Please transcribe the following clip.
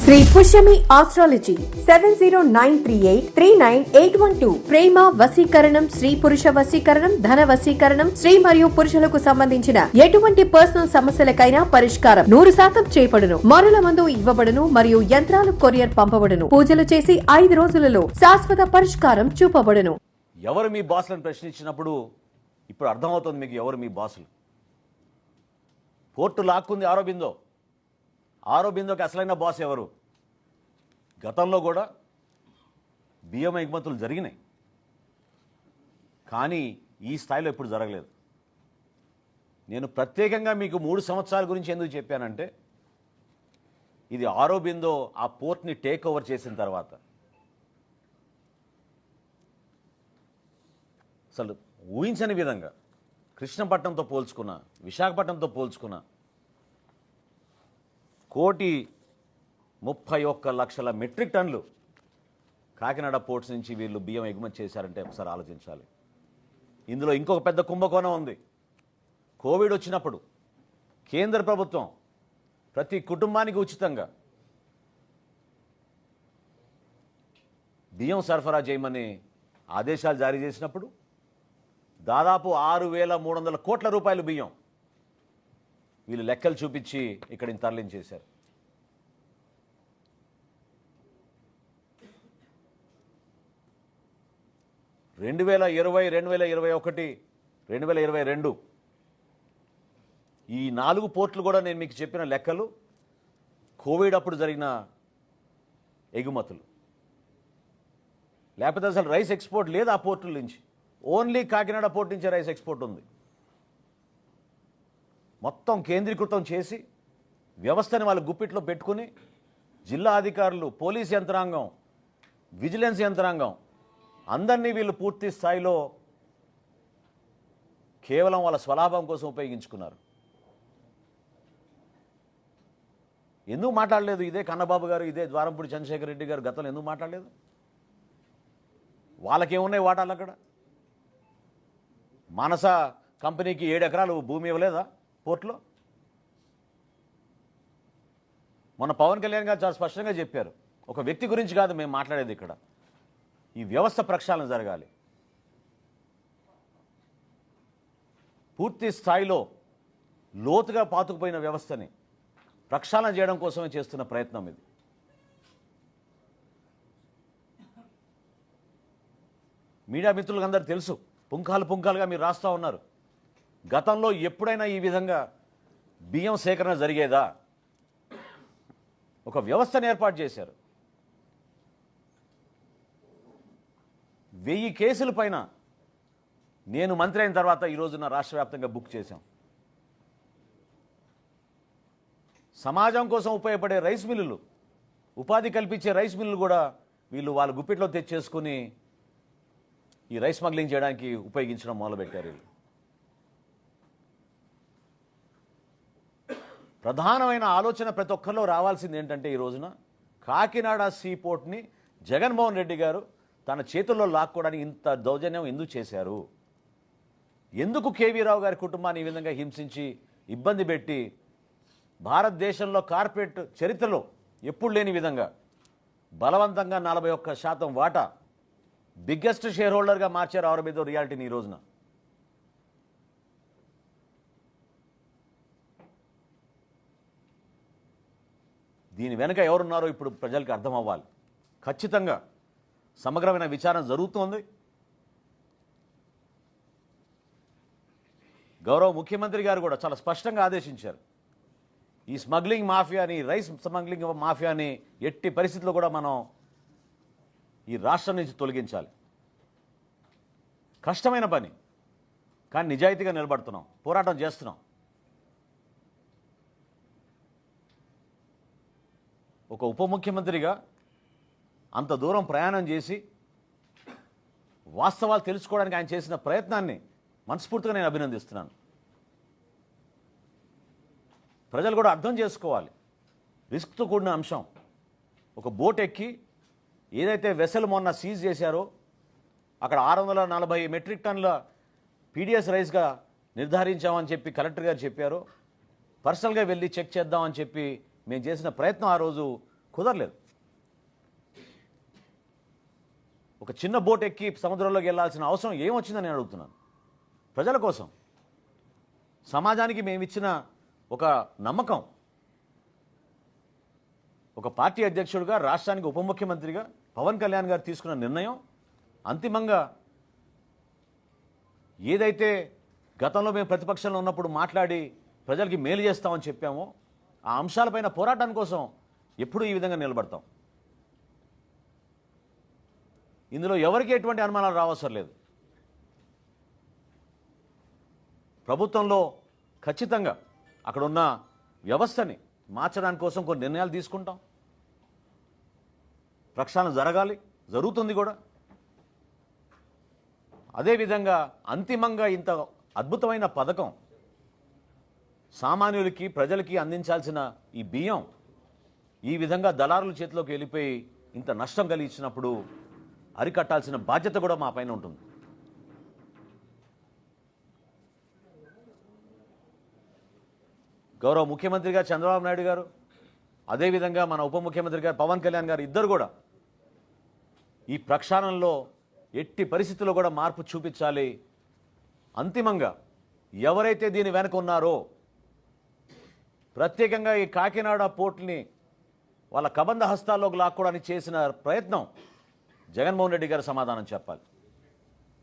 Shri Pushyami astrology 7093839812 ప్రేమ వశీకరణం, స్త్రీ పురుష వశీకరణం, ధన వశీకరణం, స్త్రీ మరియు పురుషులకు సంబంధించిన ఎటువంటి పర్సనల్ సమస్యలకైనా పరిష్కారం 100% చేయబడును. మరుల మందు ఇవ్వబడును మరియు యంత్రాలు కొరియర్ పంపబడును. పూజలు చేసి 5 రోజులలో శాశ్వత పరిష్కారం చూపబడును. ఎవరు మీ బాసులను ప్రశ్నించినప్పుడు ఇప్పుడు అర్థమవుతుంది మీకు ఎవరు మీ బాసులు. కోర్టు లాక్కుంది ఆరోబిందోకి అసలైన బాస్ ఎవరు? గతంలో కూడా బియ్యం ఎగుమతులు జరిగినాయి, కానీ ఈ స్థాయిలో ఎప్పుడు జరగలేదు. నేను ప్రత్యేకంగా మీకు 3 సంవత్సరాల గురించి ఎందుకు చెప్పానంటే, ఇది ఆరోబిందో ఆ పోర్ట్ని టేక్ ఓవర్ చేసిన తర్వాత అసలు ఊహించని విధంగా కృష్ణపట్నంతో పోల్చుకున్న, విశాఖపట్నంతో పోల్చుకున్న 1,31,00,000 మెట్రిక్ టన్నులు కాకినాడ పోర్ట్స్ నుంచి వీళ్ళు బియ్యం ఎగుమతి చేశారంటే ఒకసారి ఆలోచించాలి. ఇందులో ఇంకొక పెద్ద కుంభకోణం ఉంది. కోవిడ్ వచ్చినప్పుడు కేంద్ర ప్రభుత్వం ప్రతి కుటుంబానికి ఉచితంగా బియ్యం సరఫరా చేయమని ఆదేశాలు జారీ చేసినప్పుడు దాదాపు 6,300 కోట్ల రూపాయలు బియ్యం వీళ్ళు లెక్కలు చూపించి ఇక్కడికి తరలించేశారు. రెండు 2020, 2021, 2022 ఈ 4 పోర్టులు కూడా నేను మీకు చెప్పిన లెక్కలు కోవిడ్ అప్పుడు జరిగిన ఎగుమతులు. లేకపోతే అసలు రైస్ ఎక్స్పోర్ట్ లేదు ఆ పోర్టుల నుంచి. ఓన్లీ కాకినాడ పోర్ట్ నుంచే రైస్ ఎక్స్పోర్ట్ ఉంది. మొత్తం కేంద్రీకృతం చేసి వ్యవస్థని వాళ్ళ గుప్పిట్లో పెట్టుకుని జిల్లా అధికారులు, పోలీస్ యంత్రాంగం, విజిలెన్స్ యంత్రాంగం అందరినీ వీళ్ళు పూర్తి స్థాయిలో కేవలం వాళ్ళ స్వలాభం కోసం ఉపయోగించుకున్నారు. ఎందుకు మాట్లాడలేదు ఇదే కన్నబాబు గారు, ఇదే ద్వారంపూడి చంద్రశేఖర్ రెడ్డి గారు గతంలో ఎందుకు మాట్లాడలేదు? వాళ్ళకేమున్నాయి వాటాలు అక్కడ? మానస కంపెనీకి 7 ఎకరాలు భూమి ఇవ్వలేదా పోర్టులో? మొన్న పవన్ కళ్యాణ్ గారు చాలా స్పష్టంగా చెప్పారు, ఒక వ్యక్తి గురించి కాదు మేము మాట్లాడేది, ఇక్కడ ఈ వ్యవస్థ ప్రక్షాళన జరగాలి. పూర్తి స్థాయిలో లోతుగా పాతుకుపోయిన వ్యవస్థని ప్రక్షాళన చేయడం కోసమే చేస్తున్న ప్రయత్నం ఇది. మీడియా మిత్రులకు అందరూ తెలుసు, పుంఖాలుగా మీరు రాస్తూ ఉన్నారు. గతంలో ఎప్పుడైనా ఈ విధంగా బియ్యం సేకరణ జరిగేదా? ఒక వ్యవస్థను ఏర్పాటు చేశారు. 1000 కేసుల పైన నేను మంత్రి అయిన తర్వాత ఈ రోజున రాష్ట్ర వ్యాప్తంగా బుక్ చేశాం. సమాజం కోసం ఉపయోగపడే రైస్ మిల్లులు, ఉపాధి కల్పించే రైస్ మిల్లులు కూడా వీళ్ళు వాళ్ళ గుప్పిట్లో తెచ్చేసుకుని ఈ రైస్ స్మగ్లింగ్ చేయడానికి ఉపయోగించడం మొదలుపెట్టారు. వీళ్ళు ప్రధానమైన ఆలోచన ప్రతి ఒక్కరిలో రావాల్సింది ఏంటంటే, ఈ రోజున కాకినాడ సీ పోర్ట్ని జగన్మోహన్ రెడ్డి గారు తన చేతుల్లో లాక్కోవడానికి ఇంత దౌర్జన్యం ఎందుకు చేశారు? ఎందుకు కేవీ రావు గారి కుటుంబాన్ని ఈ విధంగా హింసించి ఇబ్బంది పెట్టి భారతదేశంలో కార్పొరేట్ చరిత్రలో ఎప్పుడు లేని విధంగా బలవంతంగా 41% వాటా బిగ్గెస్ట్ షేర్ హోల్డర్గా మార్చారు ఆరోబిందో రియాలిటీని ఈ రోజున. దీని వెనుక ఎవరున్నారో ఇప్పుడు ప్రజలకు అర్థం అవ్వాలి. ఖచ్చితంగా సమగ్రమైన విచారణ జరుగుతోంది. గౌరవ ముఖ్యమంత్రి గారు కూడా చాలా స్పష్టంగా ఆదేశించారు, ఈ స్మగ్లింగ్ మాఫియాని, రైస్ స్మగ్లింగ్ మాఫియాని ఎట్టి పరిస్థితుల్లో కూడా మనం ఈ రాష్ట్రం నుంచి తొలగించాలి. కష్టమైన పని, కానీ నిజాయితీగా నిలబడుతున్నాం, పోరాటం చేస్తున్నాం. ఒక ఉప ముఖ్యమంత్రిగా అంత దూరం ప్రయాణం చేసి వాస్తవాలు తెలుసుకోవడానికి ఆయన చేసిన ప్రయత్నాన్ని మనస్ఫూర్తిగా నేను అభినందిస్తున్నాను. ప్రజలు కూడా అర్థం చేసుకోవాలి, రిస్క్తో కూడిన అంశం. ఒక బోట్ ఎక్కి ఏదైతే వెసల్ మొన్న సీజ్ చేశారో అక్కడ 640 మెట్రిక్ టన్నుల పీడిఎస్ రైస్గా నిర్ధారించామని చెప్పి కలెక్టర్ గారు చెప్పారు. పర్సనల్గా వెళ్ళి చెక్ చేద్దామని చెప్పి మేము చేసిన ప్రయత్నం ఆ రోజు కుదరలేదు. ఒక చిన్న బోట్ ఎక్కి సముద్రంలోకి వెళ్ళాల్సిన అవసరం ఏమొచ్చిందని నేను అడుగుతున్నాను. ప్రజల కోసం, సమాజానికి మేమిచ్చిన ఒక నమ్మకం, ఒక పార్టీ అధ్యక్షుడిగా, రాష్ట్రానికి ఉప ముఖ్యమంత్రిగా పవన్ కళ్యాణ్ గారు తీసుకున్న నిర్ణయం అంతిమంగా ఏదైతే గతంలో మేము ప్రతిపక్షంలో ఉన్నప్పుడు మాట్లాడి ప్రజలకి మేలు చేస్తామని చెప్పామో ఆ అంశాలపైన పోరాటం కోసం ఎప్పుడూ ఈ విధంగా నిలబడతాం. ఇందులో ఎవరికి ఎటువంటి అనుమానాలు రావసరం లేదు. ప్రభుత్వంలో ఖచ్చితంగా అక్కడ ఉన్న వ్యవస్థని మార్చడానికి కోసం కొన్ని నిర్ణయాలు తీసుకుంటాం. ప్రక్షాళన జరగాలి, జరుగుతుంది కూడా. అదేవిధంగా అంతిమంగా ఇంత అద్భుతమైన పథకం సామాన్యులకి, ప్రజలకి అందించాల్సిన ఈ బియ్యం ఈ విధంగా దళారుల చేతిలోకి వెళ్ళిపోయి ఇంత నష్టం కలిగించినప్పుడు అరికట్టాల్సిన బాధ్యత కూడా మా పైన ఉంటుంది. గౌరవ ముఖ్యమంత్రిగా చంద్రబాబు నాయుడు గారు, అదేవిధంగా మన ఉప ముఖ్యమంత్రి గారు పవన్ కళ్యాణ్ గారు ఇద్దరు కూడా ఈ ప్రక్షాళనలో ఎట్టి పరిస్థితుల్లో కూడా మార్పు చూపించాలి. అంతిమంగా ఎవరైతే దీని వెనక ఉన్నారో, ప్రత్యేకంగా ఈ కాకినాడ పోర్టుని వాళ్ళ కబంధ హస్తాల్లోకి లాక్కోవడానికి చేసిన ప్రయత్నం జగన్మోహన్ రెడ్డి గారు సమాధానం చెప్పాలి.